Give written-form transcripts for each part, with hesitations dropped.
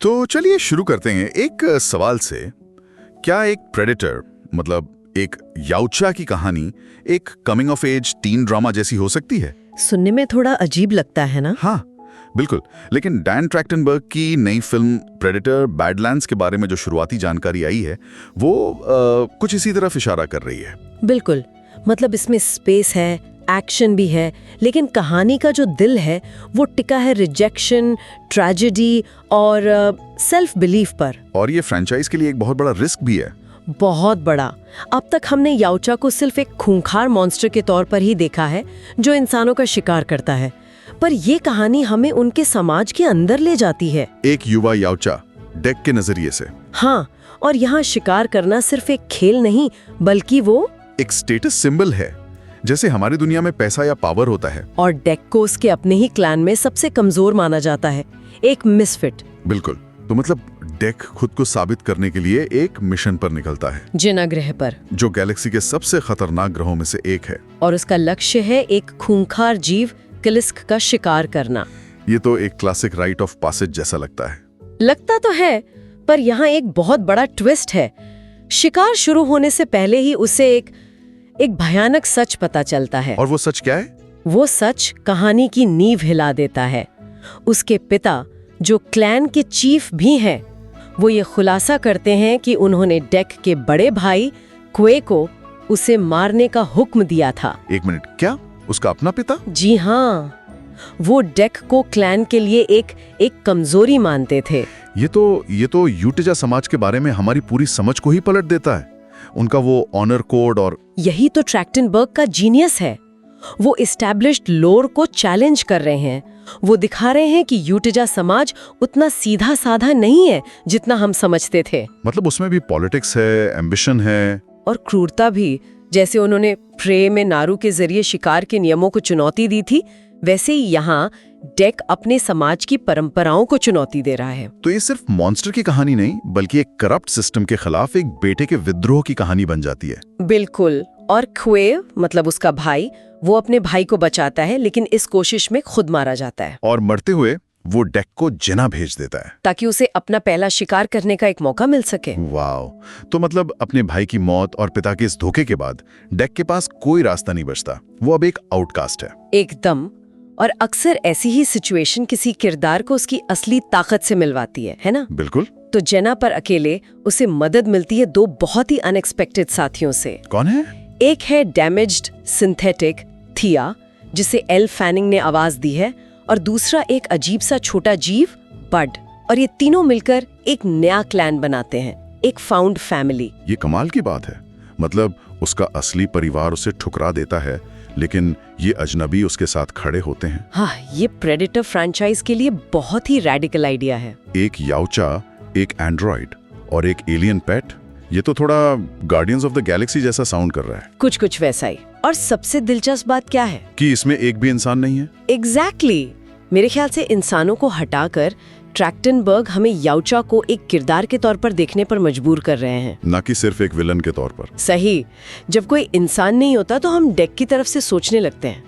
तो चलिए शुरू करते हैं एक सवाल से। क्या एक प्रेडेटर मतलब एक याउचा की कहानी एक coming of age teen drama जैसी हो सकती है? सुनने में थोड़ा अजीब लगता है ना? हाँ बिल्कुल, लेकिन डैन ट्रैक्टनबर्ग की नई फिल्म प्रेडेटर बैडलैंड्स के बारे में जो शुरुआती जानकारी आई है वो कुछ इसी तरफ इशारा कर रही है। बिल्कुल, मतलब इसमें स्पेस है, एक्शन भी है, लेकिन कहानी का जो दिल है वो टिका है रिजेक्शन, ट्रेजेडी और सेल्फ बिलीफ पर। और ये फ्रेंचाइज के लिए एक बहुत बड़ा रिस्क भी है। बहुत बड़ा। अब तक हमने याउचा को सिर्फ एक खूंखार मॉन्स्टर के तौर पर ही देखा है जो इंसानों का शिकार करता है, पर ये कहानी हमें उनके समाज के अंदर ले जाती है, एक युवा याउचा डेक के नजरिए से। हाँ, और यहाँ शिकार करना सिर्फ एक खेल नहीं बल्कि वो एक स्टेटस सिंबल है, जैसे हमारी दुनिया में पैसा या पावर होता है। और डेक को उसके अपने ही क्लैन में सबसे कमजोर माना जाता है, एक मिसफिट। बिल्कुल, तो मतलब डेक खुद को साबित करने के लिए एक मिशन पर निकलता है, जिना ग्रह पर, जो गैलेक्सी के सबसे खतरनाक ग्रहों में से एक है। और उसका लक्ष्य है एक खूंखार जीव किलिस्क का शिकार करना। ये तो एक क्लासिक राइट ऑफ पासेज जैसा लगता है। लगता तो है, पर यहाँ एक बहुत बड़ा ट्विस्ट है। शिकार शुरू होने से पहले ही उसे एक भयानक सच पता चलता है। और वो सच क्या है? वो सच कहानी की नींव हिला देता है। उसके पिता, जो क्लैन के चीफ भी हैं, वो ये खुलासा करते हैं कि उन्होंने डेक के बड़े भाई क्वे को उसे मारने का हुक्म दिया था। एक मिनट, क्या उसका अपना पिता? जी हाँ, वो डेक को क्लैन के लिए एक कमजोरी मानते थे। ये तो यूटिजा समाज के बारे में हमारी पूरी समझ को ही पलट देता है। उनका वो ऑनर कोड और यही तो ट्रैक्टनबर्ग का जीनियस है। वो एस्टैब्लिश्ड लोर को चैलेंज कर रहे हैं। वो दिखा रहे हैं कि यूटिजा समाज उतना सीधा साधा नहीं है जितना हम समझते थे। मतलब उसमें भी पॉलिटिक्स है, एम्बिशन है और क्रूरता भी। जैसे उन्होंने प्रे में नारू के जरिए शिकार के नियमों को चुनौती दी थी, वैसे ही यहाँ डेक अपने समाज की परंपराओं को चुनौती दे रहा है। तो ये सिर्फ मॉन्स्टर की कहानी नहीं, बल्कि एक करप्ट सिस्टम के खिलाफ एक बेटे के विद्रोह की कहानी बन जाती है। बिल्कुल। और क्वे मतलब उसका भाई, वो अपने भाई को बचाता है, लेकिन इस कोशिश में खुद मारा जाता है। और मरते हुए वो डेक को जिना भेज देता है, ताकि उसे अपना पहला शिकार करने का एक मौका मिल सके। वाओ! तो मतलब अपने भाई की मौत और पिता के इस धोखे के बाद डेक के पास कोई रास्ता नहीं बचता। वो अब एक आउटकास्ट है। एकदम। और अक्सर ऐसी ही सिचुएशन किसी किरदार को उसकी असली ताकत से मिलवाती है ना? बिल्कुल। तो जेना पर अकेले उसे मदद मिलती है दो बहुत ही अनएक्सपेक्टेड साथियों से। कौन है? एक है डैमेज्ड सिंथेटिक थिया, जिसे एल फैनिंग ने आवाज दी है, और दूसरा एक अजीब सा छोटा जीव बड। और ये तीनों मिलकर एक नया क्लैन बनाते हैं, एक फाउंड फैमिली। ये कमाल की बात है। मतलब उसका असली परिवार उसे ठुकरा देता है, लेकिन ये अजनबी उसके साथ खड़े होते हैं। हाँ, ये प्रेडेटर फ्रैंचाइज के लिए बहुत ही रेडिकल आइडिया है। एक याउचा, एक एंड्रॉइड और एक एलियन पेट। ये तो थोड़ा गार्डियंस ऑफ द गैलेक्सी जैसा साउंड कर रहा है। कुछ वैसा ही। और सबसे दिलचस्प बात क्या है कि इसमें एक भी इंसान नहीं है। एग्जैक्टली। मेरे ख्याल से इंसानों को हटाकर ट्रैक्टनबर्ग हमें याउचा को एक किरदार के तौर पर देखने पर मजबूर कर रहे हैं, न कि सिर्फ एक विलन के तौर पर। सही। जब कोई इंसान नहीं होता तो हम डेक की तरफ से सोचने लगते हैं।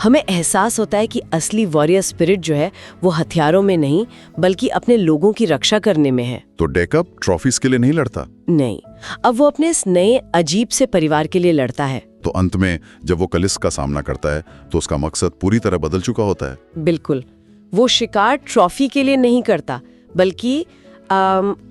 हमें एहसास होता है कि असली वॉरियर स्पिरिट जो है वो हथियारों में नहीं बल्कि अपने लोगों की रक्षा करने में है। तो डेक अब ट्रॉफीज के लिए नहीं लड़ता? नहीं, अब वो अपने इस नए अजीब से परिवार के लिए लड़ता है। तो अंत में जब वो कलिस्क का सामना करता है तो उसका मकसद पूरी तरह बदल चुका होता है। बिल्कुल। वो शिकार ट्रॉफी के लिए नहीं करता, बल्कि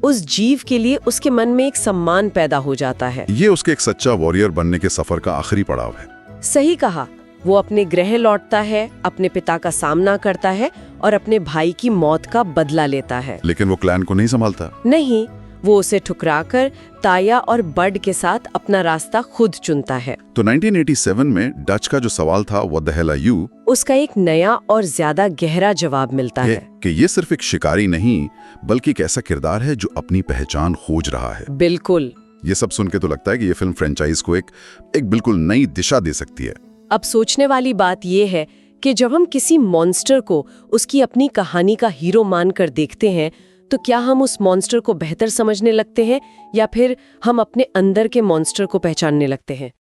उस जीव के लिए उसके मन में एक सम्मान पैदा हो जाता है। ये उसके एक सच्चा वॉरियर बनने के सफर का आखिरी पड़ाव है। सही कहा। वो अपने ग्रह लौटता है, अपने पिता का सामना करता है और अपने भाई की मौत का बदला लेता है। लेकिन वो क्लैन को नहीं संभालता। नहीं, वो उसे ठुकराकर ताया और बड के साथ अपना रास्ता खुद चुनता है। तो 1987 में डच का जो सवाल था what the hell are you, उसका एक नया और ज्यादा गहरा जवाब मिलता है कि ये सिर्फ एक शिकारी नहीं बल्कि एक ऐसा किरदार है जो अपनी पहचान खोज रहा है। बिल्कुल। ये सब सुन के तो लगता है कि ये फिल्म फ्रेंचाइज को एक बिल्कुल नई दिशा दे सकती है। अब सोचने वाली बात ये है कि जब हम किसी मॉन्स्टर को उसकी अपनी कहानी का हीरो मानकर देखते हैं, तो क्या हम उस मॉन्स्टर को बेहतर समझने लगते हैं या फिर हम अपने अंदर के मॉन्स्टर को पहचानने लगते हैं?